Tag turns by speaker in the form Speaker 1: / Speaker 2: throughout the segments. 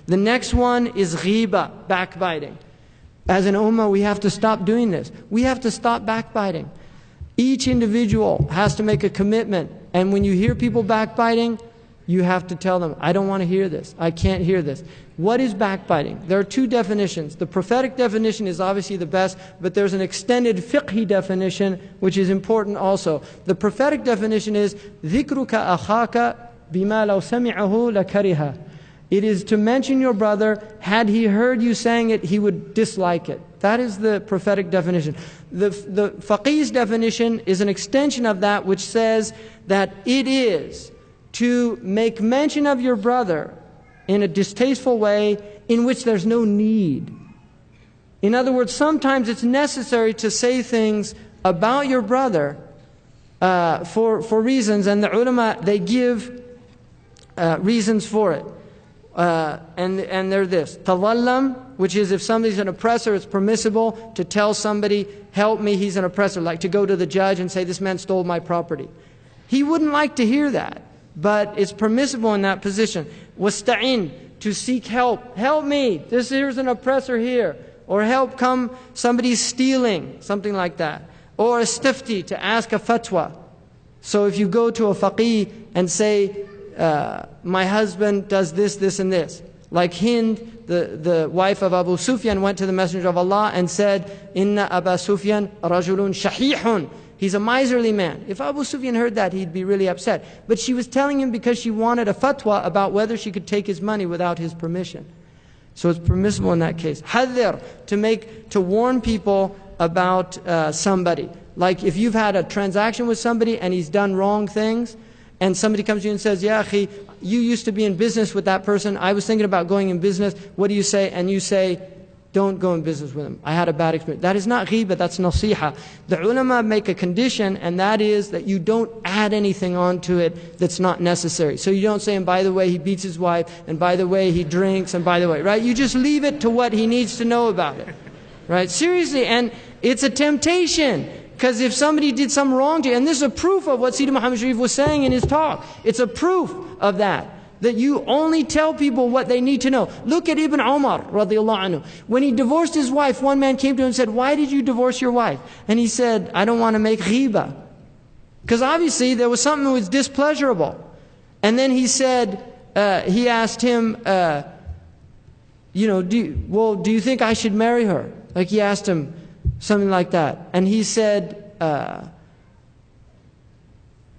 Speaker 1: The next one is ghiba, backbiting. As an ummah, we have to stop doing this. We have to stop backbiting. Each individual has to make a commitment. And when you hear people backbiting, you have to tell them, I don't want to hear this. I can't hear this. What is backbiting? There are two definitions. The prophetic definition is obviously the best, but there's an extended fiqhi definition, which is important also. The prophetic definition is, ذِكْرُكَ أَخَاكَ بِمَا لَوْ سَمِعَهُ لَكَرِهَ. It is to mention your brother, had he heard you saying it, he would dislike it. That is the prophetic definition. The faqih's definition is an extension of that, which says that it is to make mention of your brother in a distasteful way in which there's no need. In other words, sometimes it's necessary to say things about your brother for reasons, and the ulama, they give reasons for it. And they're this. Tawallam, which is if somebody's an oppressor, it's permissible to tell somebody, help me, he's an oppressor. Like to go to the judge and say, this man stole my property. He wouldn't like to hear that, but it's permissible in that position. Wasta'in, to seek help. Help me, here's an oppressor here. Or help come, somebody's stealing, something like that. Or istifti, to ask a fatwa. So if you go to a faqih and say, my husband does this, this, and this. Like Hind, the wife of Abu Sufyan, went to the Messenger of Allah and said, Inna Aba Sufyan rajulun shahihun. He's a miserly man. If Abu Sufyan heard that, he'd be really upset. But she was telling him because she wanted a fatwa about whether she could take his money without his permission. So it's permissible in that case. Hadir, to warn people about somebody. Like if you've had a transaction with somebody and he's done wrong things, and somebody comes to you and says, Ya akhi, you used to be in business with that person. I was thinking about going in business. What do you say? And you say, don't go in business with him. I had a bad experience. That is not ghiba, that's nasiha. The ulama make a condition, and that is that you don't add anything onto it that's not necessary. So you don't say, and by the way, he beats his wife, and by the way, he drinks, and by the way, right? You just leave it to what he needs to know about it. Right? Seriously, and it's a temptation. Because if somebody did something wrong to you, and this is a proof of what Sidi Muhammad Sharif was saying in his talk. It's a proof of that you only tell people what they need to know. Look at Ibn Umar, radiallahu anhu. When he divorced his wife, one man came to him and said, why did you divorce your wife? And he said, I don't want to make ghiba. Because obviously there was something that was displeasurable. And then he said, he asked him, do you think I should marry her? Like he asked him, something like that. And he said,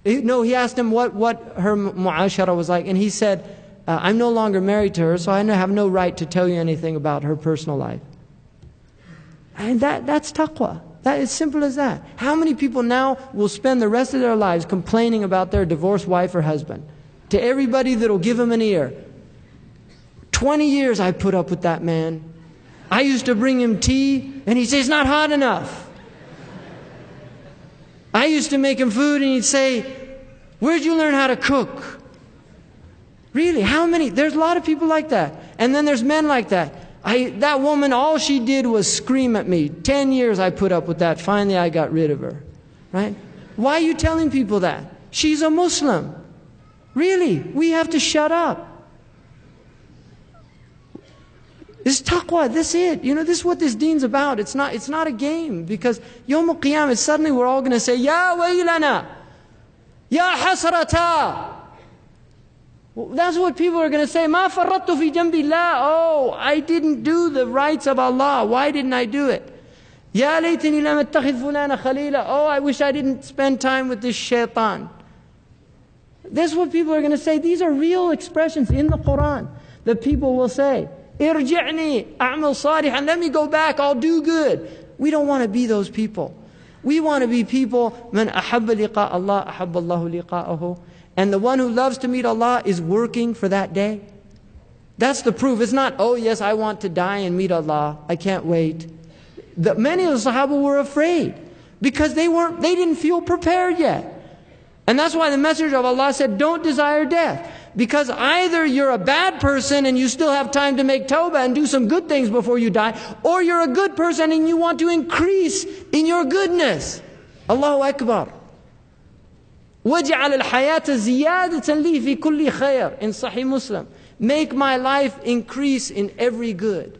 Speaker 1: he asked him what her mu'ashara was like. And he said, I'm no longer married to her, so I have no right to tell you anything about her personal life. And that's taqwa. That is simple as that. How many people now will spend the rest of their lives complaining about their divorced wife or husband? To everybody that'll give them an ear. 20 years I put up with that man. I used to bring him tea, and he'd say, it's not hot enough. I used to make him food, and he'd say, where'd you learn how to cook? Really, how many? There's a lot of people like that. And then there's men like that. That woman, all she did was scream at me. 10 years I put up with that. Finally, I got rid of her. Right? Why are you telling people that? She's a Muslim. Really, we have to shut up. This taqwa, this is it. This is what this deen's about. It's not a game. Because Yawm al-Qiyamah, suddenly we're all going to say, Ya waylana, Ya hasrata. Well, that's what people are going to say. Ma farrattu fi jambillah. Oh, I didn't do the rights of Allah. Why didn't I do it? Ya laytani lam attakhidh fulana khalila. Oh, I wish I didn't spend time with this shaitan. That's what people are going to say. These are real expressions in the Quran that people will say. Irji'ni a'mal salihan. Let me go back, I'll do good. We don't want to be those people. We want to be people, man ahabba liqa Allah, ahabba Allahu liqa'ahu. And the one who loves to meet Allah is working for that day. That's the proof. It's not, oh yes, I want to die and meet Allah. I can't wait. Many of the Sahaba were afraid because they didn't feel prepared yet. And that's why the Messenger of Allah said, don't desire death. Because either you're a bad person and you still have time to make tawbah and do some good things before you die, or you're a good person and you want to increase in your goodness. Allahu Akbar. وَجَعَلَ الْحَيَاةَ زِيَادَةً لِي فِي كُلِّ خَيْرٍ in Sahih Muslim. Make my life increase in every good.